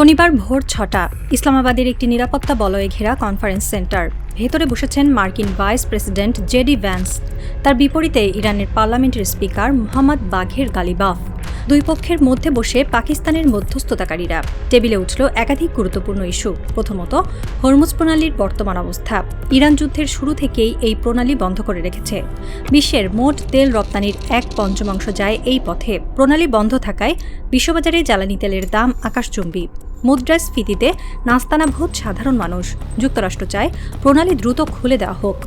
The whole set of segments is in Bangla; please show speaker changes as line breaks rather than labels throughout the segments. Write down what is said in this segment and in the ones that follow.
শনিবার ভোর ৬টা ইসলামাবাদের একটি নিরাপত্তা বলয়ে ঘেরা কনফারেন্স সেন্টার। ভেতরে বসেছেন মার্কিন ভাইস প্রেসিডেন্ট জেডি ভ্যান্স, তার বিপরীতে ইরানের পার্লামেন্টের স্পিকার মোহাম্মদ বাঘের গালিবাফ। দুই পক্ষের মধ্যে বসে পাকিস্তানের মধ্যস্থতাকারীরা। টেবিলে উঠল একাধিক গুরুত্বপূর্ণ ইস্যু। প্রথমত, হরমুজ প্রণালীর বর্তমান অবস্থা। ইরান যুদ্ধের শুরু থেকেই এই প্রণালী বন্ধ করে রেখেছে। বিশ্বের মোট তেল রপ্তানির 1/5 যায় এই পথে। প্রণালী বন্ধ থাকায় বিশ্ববাজারে জ্বালানি তেলের দাম আকাশচুম্বী। মুদ্রাস্ফীতিতে নাস্তানাবুদ সাধারণ মানুষ। যুক্তরাষ্ট্র চায় প্রণালী দ্রুত খুলে দেওয়া হোক।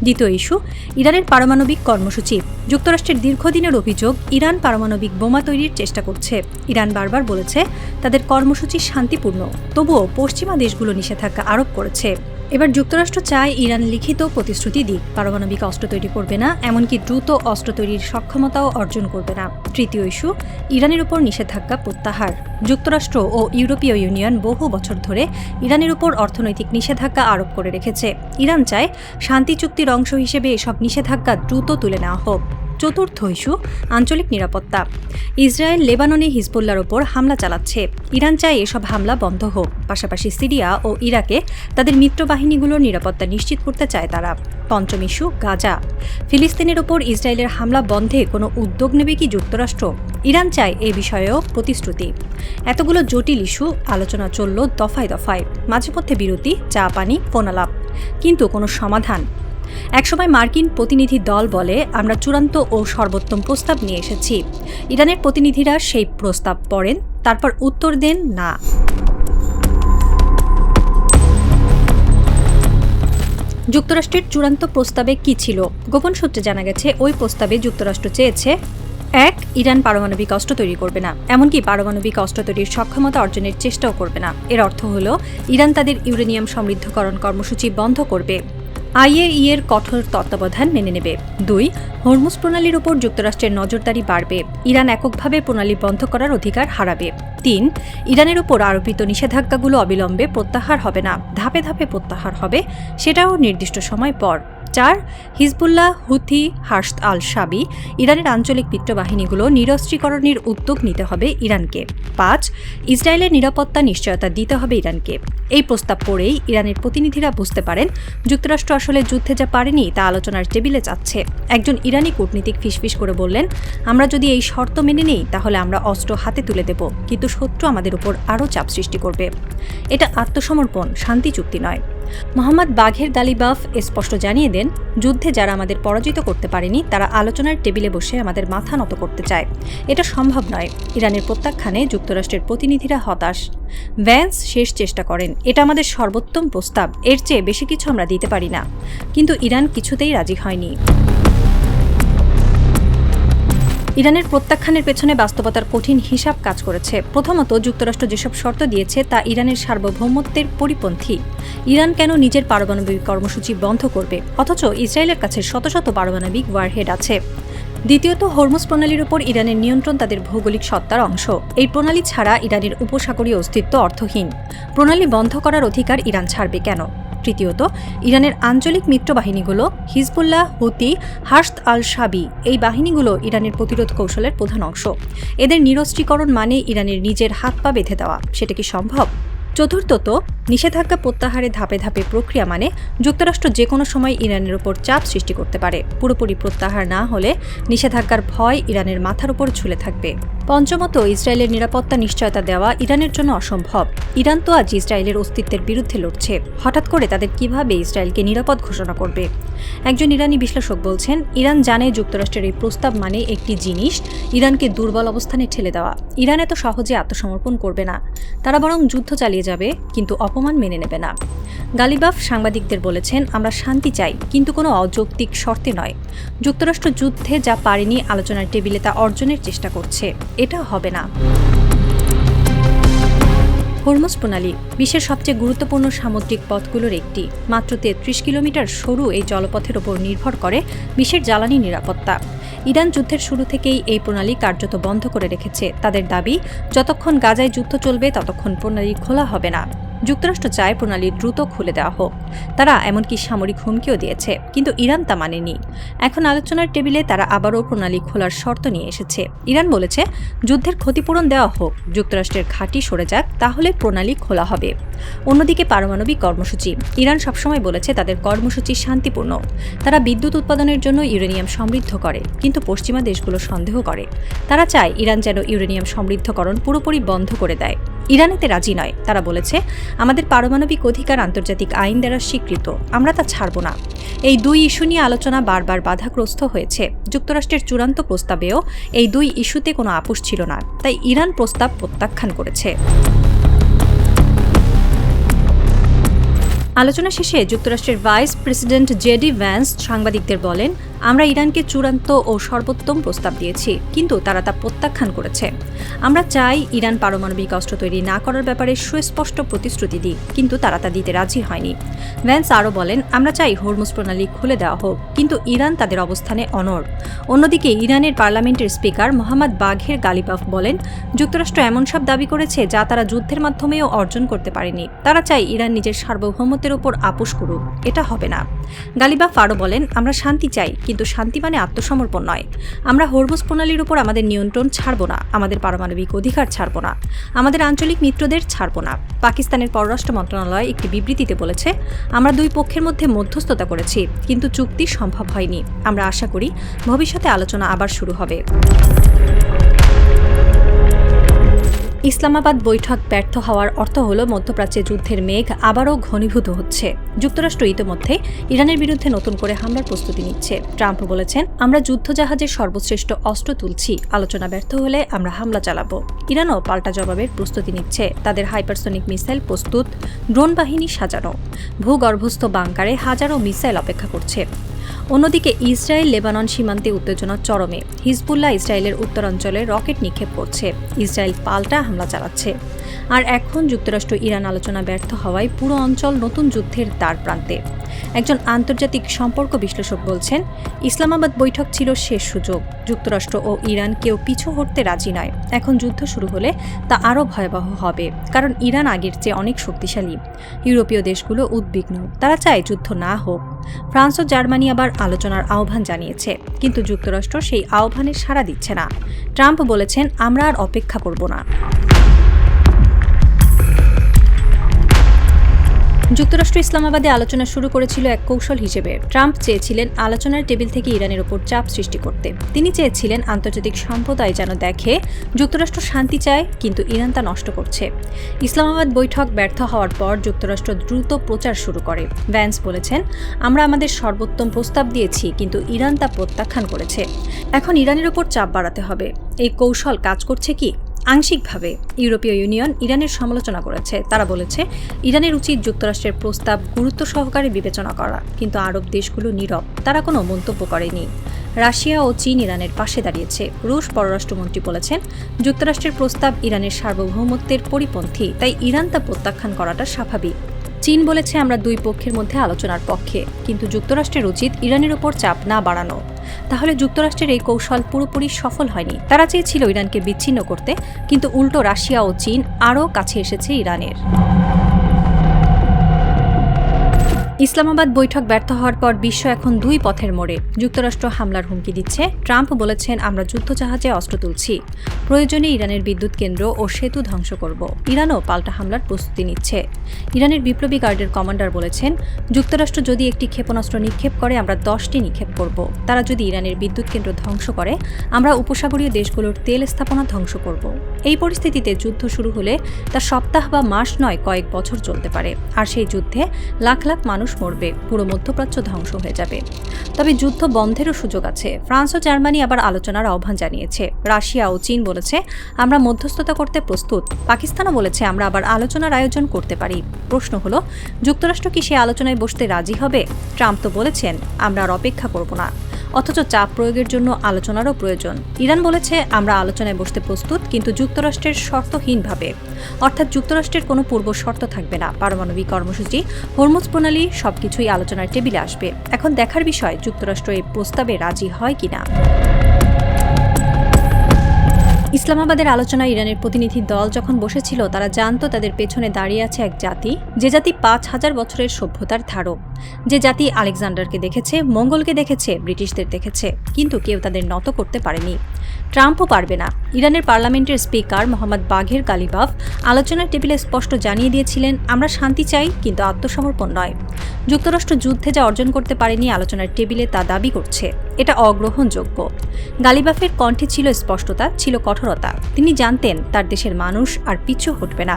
দ্বিতীয় ইস্যু, ইরানের পারমাণবিক কর্মসূচি। যুক্তরাষ্ট্রের দীর্ঘদিনের অভিযোগ, ইরান পারমাণবিক বোমা তৈরির চেষ্টা করছে। ইরান বারবার বলেছে তাদের কর্মসূচি শান্তিপূর্ণ, তবুও পশ্চিমা দেশগুলো নিষেধাজ্ঞা আরোপ করেছে। এবার যুক্তরাষ্ট্র চায় ইরান লিখিত প্রতিশ্রুতি দিক, পারমাণবিক অস্ত্র তৈরি করবে না, এমনকি দ্রুত অস্ত্র তৈরির সক্ষমতাও অর্জন করবে না। তৃতীয় ইস্যু, ইরানের উপর নিষেধাজ্ঞা প্রত্যাহার। যুক্তরাষ্ট্র ও ইউরোপীয় ইউনিয়ন বহু বছর ধরে ইরানের উপর অর্থনৈতিক নিষেধাজ্ঞা আরোপ করে রেখেছে। ইরান চায় শান্তি চুক্তির অংশ হিসেবে এসব নিষেধাজ্ঞা দ্রুত তুলে নেওয়া হোক। চতুর্থ ইস্যু, আঞ্চলিক নিরাপত্তা। ইসরায়েল লেবাননে হিজবুল্লাহর ওপর হামলা চালাচ্ছে। ইরান চায় এসব হামলা বন্ধ হোক। পাশাপাশি সিরিয়া ও ইরাকে তাদের মিত্রবাহিনীগুলোর নিরাপত্তা নিশ্চিত করতে চায় তারা। পঞ্চম ইস্যু, গাজা। ফিলিস্তিনের ওপর ইসরায়েলের হামলা বন্ধে কোনো উদ্যোগ নেবে কি যুক্তরাষ্ট্র? ইরান চায় এ বিষয়েও প্রতিশ্রুতি। এতগুলো জটিল ইস্যু আলোচনা চলল দফায় দফায়, মাঝে মধ্যে বিরতি, চা পানি, ফোনালাপ, কিন্তু কোনো সমাধান। একসময় মার্কিন প্রতিনিধি দল বলে, আমরা চূড়ান্ত ও সর্বোত্তম প্রস্তাব নিয়ে এসেছি। ইরানের প্রতিনিধিরা সেই প্রস্তাব পড়েন, তারপর উত্তর দেন না। যুক্তরাষ্ট্রের চূড়ান্ত প্রস্তাবে কি ছিল? গোপন সূত্রে জানা গেছে, ওই প্রস্তাবে যুক্তরাষ্ট্র চেয়েছে 1. ইরান পারমাণবিক অস্ত্র তৈরি করবে না, এমনকি পারমাণবিক অস্ত্র তৈরির সক্ষমতা অর্জনের চেষ্টাও করবে না। এর অর্থ হল ইরান তাদের ইউরেনিয়াম সমৃদ্ধকরণ কর্মসূচি বন্ধ করবে। IAEA এর কঠোর তত্ত্বাবধান মেনে নেবে। 2. হরমুজ প্রণালীর উপর যুক্তরাষ্ট্রের নজরদারি বাড়বে। ইরান এককভাবে প্রণালী বন্ধ করার অধিকার হারাবে। 3. ইরানের উপর আরোপিত নিষেধাজ্ঞাগুলো অবিলম্বে প্রত্যাহার হবে না, ধাপে ধাপে প্রত্যাহার হবে, সেটাও নির্দিষ্ট সময় পর। 4. হিজবুল্লাহ, হুথি, হার্স আল শাবি, ইরানের আঞ্চলিক মিত্রবাহিনীগুলো নিরস্ত্রীকরণের উদ্যোগ নিতে হবে ইরানকে। 5. ইসরায়েলের নিরাপত্তা নিশ্চয়তা দিতে হবে ইরানকে। এই প্রস্তাব পড়েই ইরানের প্রতিনিধিরা বুঝতে পারেন, যুক্তরাষ্ট্র আসলে যুদ্ধে যা পারেনি তা আলোচনার টেবিলে যাচ্ছে। একজন ইরানি কূটনীতিক ফিসফিস করে বললেন, আমরা যদি এই শর্ত মেনে নিই তাহলে আমরা অস্ত্র হাতে তুলে দেব, কিন্তু শত্রু আমাদের উপর আরও চাপ সৃষ্টি করবে। এটা আত্মসমর্পণ, শান্তি চুক্তি নয়। মোহাম্মদ বাঘের গালিবাফ স্পষ্ট জানিয়ে দেন, যুদ্ধে যারা আমাদের পরাজিত করতে পারেনি তারা আলোচনার টেবিলে বসে আমাদের মাথা নত করতে চায়। এটা সম্ভব নয়। ইরানের প্রত্যাখ্যানে যুক্তরাষ্ট্রের প্রতিনিধিরা হতাশ। ভ্যান্স শেষ চেষ্টা করেন, এটা আমাদের সর্বোত্তম প্রস্তাব, এর চেয়ে বেশি কিছু আমরা দিতে পারি না। কিন্তু ইরান কিছুতেই রাজি হয়নি। ইরানের প্রত্যাখ্যানের পেছনে বাস্তবতার কঠিন হিসাব কাজ করেছে। প্রথমত, যুক্তরাষ্ট্র যেসব শর্ত দিয়েছে তা ইরানের সার্বভৌমত্বের পরিপন্থী। ইরান কেন নিজের পারমাণবিক কর্মসূচি বন্ধ করবে, অথচ ইসরায়েলের কাছে শত শত পারমাণবিক ওয়ারহেড আছে? দ্বিতীয়ত, হরমুজ প্রণালীর উপর ইরানের নিয়ন্ত্রণ তাদের ভৌগোলিক সত্তার অংশ। এই প্রণালী ছাড়া ইরানের উপসাগরীয় অস্তিত্ব অর্থহীন। প্রণালী বন্ধ করার অধিকার ইরান ছাড়বে কেন? তৃতীয়ত, ইরানের আঞ্চলিক মিত্রবাহিনীগুলো হিজবুল্লাহ, হুতি, হার্স আল শাবি, এই বাহিনীগুলো ইরানের প্রতিরোধ কৌশলের প্রধান অংশ। এদের নিরস্ত্রীকরণ মানে ইরানের নিজের হাত পা বেঁধে দেওয়া। সেটা কি সম্ভব? চতুর্থত, নিষেধাজ্ঞা প্রত্যাহারে ধাপে ধাপে প্রক্রিয়া মানে যুক্তরাষ্ট্র যে কোনো সময় ইরানের উপর চাপ সৃষ্টি করতে পারে। পুরোপুরি প্রত্যাহার না হলে নিষেধাজ্ঞার ভয় ইরানের মাথার উপর ঝুলে থাকবে। পঞ্চমত, ইসরায়েলের নিরাপত্তা নিশ্চয়তা দেওয়া ইরানের জন্য অসম্ভব। ইরান তো আজ ইসরায়েলের অস্তিত্বের বিরুদ্ধে লড়ছে। হঠাৎ করে তাদের কিভাবে ইসরায়েলকে নিরাপদ ঘোষণা করবে? একজন ইরানি বিশ্লেষক বলছেন, ইরান জানে যুক্তরাষ্ট্রের এই প্রস্তাব মানে একটি জিনিস, ইরানকে দুর্বল অবস্থানে ঠেলে দেওয়া। ইরান এত সহজে আত্মসমর্পণ করবে না। তারা বরং যুদ্ধ চালিয়ে যাবে, কিন্তু অপমান মেনে নেবে না। গালিবাফ সাংবাদিকদের বলেছেন, আমরা শান্তি চাই, কিন্তু কোনো অযৌক্তিক শর্তে নয়। যুক্তরাষ্ট্র যুদ্ধে যা পারেনি আলোচনার টেবিলে তা অর্জনের চেষ্টা করছে। এটা হবে না। হরমুজ প্রণালী বিশ্বের সবচেয়ে গুরুত্বপূর্ণ সামুদ্রিক পথগুলোর একটি। মাত্র 33 কিলোমিটার সরু এই জলপথের ওপর নির্ভর করে বিশ্বের জ্বালানি নিরাপত্তা। ইরান যুদ্ধের শুরু থেকেই এই প্রণালী কার্যত বন্ধ করে রেখেছে। তাদের দাবি, যতক্ষণ গাজায় যুদ্ধ চলবে ততক্ষণ প্রণালী খোলা হবে না। যুক্তরাষ্ট্র চায় প্রণালী দ্রুত খুলে দেওয়া হোক। তারা এমনকি সামরিক হুমকিও দিয়েছে, কিন্তু ইরান তা মানেনি। এখন আলোচনার টেবিলে তারা আবারও প্রণালী খোলার শর্ত নিয়ে এসেছে। ইরান বলেছে, যুদ্ধের ক্ষতিপূরণ দেওয়া হোক, যুক্তরাষ্ট্রের ঘাঁটি সরে যাক, তাহলে প্রণালী খোলা হবে। অন্যদিকে পারমাণবিক কর্মসূচি। ইরান সবসময় বলেছে তাদের কর্মসূচি শান্তিপূর্ণ। তারা বিদ্যুৎ উৎপাদনের জন্য ইউরেনিয়াম সমৃদ্ধ করে, কিন্তু পশ্চিমা দেশগুলো সন্দেহ করে। তারা চায় ইরান যেন ইউরেনিয়াম সমৃদ্ধকরণ পুরোপুরি বন্ধ করে দেয়। ইরান এতে রাজি নয়। তারা বলেছে, আমাদের পারমাণবিক অধিকার আন্তর্জাতিক আইন দ্বারা স্বীকৃত, আমরা তা ছাড়ব না। এই দুই ইস্যু নিয়ে আলোচনা বারবার বাধাগ্রস্ত হয়েছে। যুক্তরাষ্ট্রের চূড়ান্ত প্রস্তাবেও এই দুই ইস্যুতে কোনো আপোষ ছিল না, তাই ইরান প্রস্তাব প্রত্যাখ্যান করেছে। আলোচনা শেষে যুক্তরাষ্ট্রের ভাইস প্রেসিডেন্ট জেডি ভ্যান্স সাংবাদিকদের বলেন, আমরা ইরানকে চূড়ান্ত ও সর্বোত্তম প্রস্তাব দিয়েছি, কিন্তু তারা তা প্রত্যাখ্যান করেছে। আমরা চাই ইরান পারমাণবিক অস্ত্র তৈরি না করার ব্যাপারে সুস্পষ্ট প্রতিশ্রুতি দিক, কিন্তু তারা তা দিতে রাজি হয়নি। ভ্যান্স আরও বলেন, আমরা চাই হরমুজ প্রণালী খুলে দেওয়া হোক, কিন্তু ইরান তাদের অবস্থানে অনড়। অন্যদিকে ইরানের পার্লামেন্টের স্পিকার মোহাম্মদ বাঘের গালিবাফ বলেন, যুক্তরাষ্ট্র এমন সব দাবি করেছে যা তারা যুদ্ধের মাধ্যমেও অর্জন করতে পারেনি। তারা চায় ইরান নিজের সার্বভৌমত্বের উপর আপোষ করুক, এটা হবে না। গালিবাফ আরও বলেন, আমরা শান্তি চাই, কিন্তু শান্তি মানে আত্মসমর্পণ নয়। আমরা হরমুজ প্রণালীর উপর আমাদের নিয়ন্ত্রণ ছাড়ব না, আমাদের পারমাণবিক অধিকার ছাড়ব না, আমাদের আঞ্চলিক মিত্রদের ছাড়ব না। পাকিস্তানের পররাষ্ট্র মন্ত্রণালয় একটি বিবৃতিতে বলেছে, আমরা দুই পক্ষের মধ্যে মধ্যস্থতা করেছি, কিন্তু চুক্তি সম্ভব হয়নি। আমরা আশা করি ভবিষ্যতে আলোচনা আবার শুরু হবে। ইসলামাবাদ বৈঠক ব্যর্থ হওয়ার অর্থ হল মধ্যপ্রাচ্যে যুদ্ধের মেঘ আবারও ঘনীভূত হচ্ছে। যুক্তরাষ্ট্র ইতিমধ্যে ইরানের বিরুদ্ধে নতুন করে হামলার প্রস্তুতি নিচ্ছে। ট্রাম্প বলেছেন, আমরা যুদ্ধজাহাজের সর্বশ্রেষ্ঠ অস্ত্র তুলছি, আলোচনা ব্যর্থ হলে আমরা হামলা চালাবো। ইরানও পাল্টা জবাবের প্রস্তুতি নিচ্ছে। তাদের হাইপারসনিক মিসাইল প্রস্তুত, ড্রোন বাহিনী সাজানো, ভূগর্ভস্থ বাংকারে হাজারো মিসাইল অপেক্ষা করছে। অন্যদিকে ইসরায়েল লেবানন সীমান্তে উত্তেজনা চরমে। হিজবুল্লাহ ইসরায়েলের উত্তরাঞ্চলে রকেট নিক্ষেপ করছে, ইসরায়েল পাল্টা হামলা চালাচ্ছে। আর এখন যুক্তরাষ্ট্র ইরান আলোচনা ব্যর্থ হওয়ায় পুরো অঞ্চল নতুন যুদ্ধের দ্বার প্রান্তে। একজন আন্তর্জাতিক সম্পর্ক বিশ্লেষক বলছেন, ইসলামাবাদ বৈঠক ছিল শেষ সুযোগ। যুক্তরাষ্ট্র ও ইরান কেউ পিছু হটতে রাজি নয়। এখন যুদ্ধ শুরু হলে তা আরও ভয়াবহ হবে, কারণ ইরান আগের চেয়ে অনেক শক্তিশালী। ইউরোপীয় দেশগুলো উদ্বিগ্ন, তারা চায় যুদ্ধ না হোক। ফ্রান্স ও জার্মানি আবার আলোচনার আহ্বান জানিয়েছে, কিন্তু যুক্তরাষ্ট্র সেই আহ্বানে সাড়া দিচ্ছে না। ট্রাম্প বলেছেন, আমরা আর অপেক্ষা করব না। যুক্তরাষ্ট্র ইসলামাবাদে আলোচনা শুরু করেছিল এক কৌশল হিসেবে। ট্রাম্প চেয়েছিলেন আলোচনার টেবিল থেকে ইরানের ওপর চাপ সৃষ্টি করতে। তিনি চেয়েছিলেন আন্তর্জাতিক সম্প্রদায় যেন দেখে যুক্তরাষ্ট্র শান্তি চায়, কিন্তু ইরান তা নষ্ট করছে। ইসলামাবাদ বৈঠক ব্যর্থ হওয়ার পর যুক্তরাষ্ট্র দ্রুত প্রচার শুরু করে। ভ্যান্স বলেছেন, আমরা আমাদের সর্বোত্তম প্রস্তাব দিয়েছি, কিন্তু ইরান তা প্রত্যাখ্যান করেছে। এখন ইরানের ওপর চাপ বাড়াতে হবে। এই কৌশল কাজ করছে কি? আংশিকভাবে। ইউরোপীয় ইউনিয়ন ইরানের সমালোচনা করেছে। তারা বলেছে, ইরানের উচিত যুক্তরাষ্ট্রের প্রস্তাব গুরুত্ব সহকারে বিবেচনা করা, কিন্তু আরব দেশগুলো নীরব, তারা কোনো মন্তব্য করেনি। রাশিয়া ও চীন ইরানের পাশে দাঁড়িয়েছে। রুশ পররাষ্ট্রমন্ত্রী বলেছেন, যুক্তরাষ্ট্রের প্রস্তাব ইরানের সার্বভৌমত্বের পরিপন্থী, তাই ইরান তা প্রত্যাখ্যান করাটা স্বাভাবিক। চীন বলেছে, আমরা দুই পক্ষের মধ্যে আলোচনার পক্ষে, কিন্তু যুক্তরাষ্ট্রের উচিত ইরানের ওপর চাপ না বাড়ানো। তাহলে যুক্তরাষ্ট্রের এই কৌশল পুরোপুরি সফল হয়নি। তারা চেয়েছিল ইরানকে বিচ্ছিন্ন করতে, কিন্তু উল্টো রাশিয়া ও চীন আরও কাছে এসেছে ইরানের। ইসলামাবাদ বৈঠক ব্যর্থ হওয়ার পর বিশ্ব এখন দুই পথের মোড়ে। যুক্তরাষ্ট্র হামলার হুমকি দিচ্ছে। ট্রাম্প বলেছেন, আমরা যুদ্ধজাহাজে অস্ত্র তুলছি, প্রয়োজনে ইরানের বিদ্যুৎ কেন্দ্র ও সেতু ধ্বংস করব। ইরানও পাল্টা হামলার প্রস্তুতি নিচ্ছে। ইরানের বিপ্লবী গার্ডের কমান্ডার বলেছেন, যুক্তরাষ্ট্র যদি একটি ক্ষেপণাস্ত্র নিক্ষেপ করে, আমরা 10টি নিক্ষেপ করব। তারা যদি ইরানের বিদ্যুৎ কেন্দ্র ধ্বংস করে, আমরা উপসাগরীয় দেশগুলোর তেল স্থাপনা ধ্বংস করব। এই পরিস্থিতিতে যুদ্ধ শুরু হলে তা সপ্তাহ বা মাস নয়, কয়েক বছর চলতে পারে। আর সেই যুদ্ধে লাখ লাখ মানুষ মরবে, পুরো মধ্যপ্রাচ্য ধ্বংস হয়ে যাবে। তবে যুদ্ধ বন্ধেরও সুযোগ আছে। ফ্রান্স ও জার্মানি আবার আলোচনার আহ্বান জানিয়েছে। রাশিয়া ও চীন বলেছে, আমরা মধ্যস্থতা করতে প্রস্তুত। পাকিস্তানও বলেছে, আমরা আবার আলোচনার আয়োজন করতে পারি। প্রশ্ন হলো, যুক্তরাষ্ট্র কি সেই আলোচনায় বসতে রাজি হবে? ট্রাম্প তো বলেছেন, আমরা আর অপেক্ষা করব না। অথচ চাপ প্রয়োগের জন্য আলোচনারও প্রয়োজন। ইরান বলেছে, আমরা আলোচনায় বসতে প্রস্তুত, কিন্তু যুক্তরাষ্ট্রের শর্তহীনভাবে। অর্থাৎ যুক্তরাষ্ট্রের কোনো পূর্ব শর্ত থাকবে না। পারমাণবিক কর্মসূচি, হরমুজ প্রণালী সবকিছুই আলোচনার টেবিলে আসবে। এখন দেখার বিষয়, যুক্তরাষ্ট্র এই প্রস্তাবে রাজি হয় কিনা। ইসলামাবাদের আলোচনায় ইরানের প্রতিনিধি দল যখন বসেছিল তারা জানত তাদের পেছনে দাঁড়িয়ে আছে এক জাতি, যে জাতি ৫,০০০ বছরের সভ্যতার ধারক, যে জাতি আলেকজান্ডারকে দেখেছে, মঙ্গলকে দেখেছে, ব্রিটিশদের দেখেছে, কিন্তু কেউ তাদের নত করতে পারেনি। ট্রাম্পও পারবে না। ইরানের পার্লামেন্টের স্পিকার মোহাম্মদ বাঘের গালিবাফ আলোচনার টেবিলে স্পষ্ট জানিয়ে দিয়েছিলেন, আমরা শান্তি চাই, কিন্তু আত্মসমর্পণ নয়। যুক্তরাষ্ট্র যুদ্ধে যা অর্জন করতে পারেনি আলোচনার টেবিলে তা দাবি করছে, এটা অগ্রহণযোগ্য। গালিবাফের কণ্ঠে ছিল স্পষ্টতা, ছিল কঠোরতা। তিনি জানতেন তার দেশের মানুষ আর পিছু হটবে না।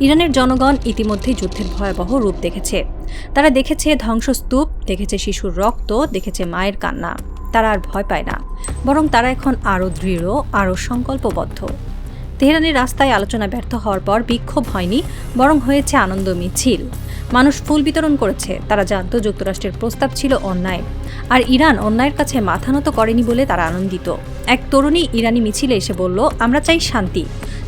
ইরানের জনগণ ইতিমধ্যেই যুদ্ধের ভয়াবহ রূপ দেখেছে। তারা দেখেছে ধ্বংসস্তূপ, দেখেছে শিশুর রক্ত, দেখেছে মায়ের কান্না। তারা আর ভয় পায় না, বরং তারা এখন আরও দৃঢ়, আরও সংকল্পবদ্ধ। তেহরানের রাস্তায় আলোচনা ব্যর্থ হওয়ার পর বিক্ষোভ হয়নি, বরং হয়েছে আনন্দ মিছিল। মানুষ ফুল বিতরণ করেছে। তারা জানত যুক্তরাষ্ট্রের প্রস্তাব ছিল অন্যায়, আর ইরান অন্যায়ের কাছে মাথা নত করেনি বলে তারা আনন্দিত। এক তরুণী ইরানি মিছিলে এসে বলল, আমরা চাই শান্তি,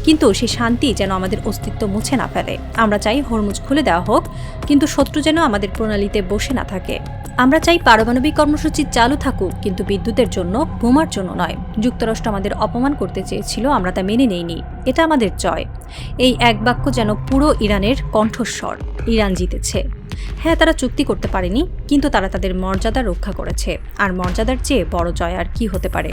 কিন্তু সেই শান্তি যেন আমাদের অস্তিত্ব মুছে না ফেলে। আমরা চাই হরমুজ খুলে দেওয়া হোক, কিন্তু শত্রু যেন আমাদের প্রণালীতে বসে না থাকে। আমরা চাই পারমাণবিক কর্মসূচি চালু থাকুক, কিন্তু বিদ্যুতের জন্য, বোমার জন্য নয়। যুক্তরাষ্ট্র আমাদের অপমান করতে চেয়েছিল, আমরা তা মেনে নেইনি। এটা আমাদের জয়। এই এক বাক্য যেন পুরো ইরানের কণ্ঠস্বর। ইরান জিতেছে। হ্যাঁ, তারা চুক্তি করতে পারেনি, কিন্তু তারা তাদের মর্যাদা রক্ষা করেছে। আর মর্যাদার চেয়ে বড় জয় আর কি হতে পারে?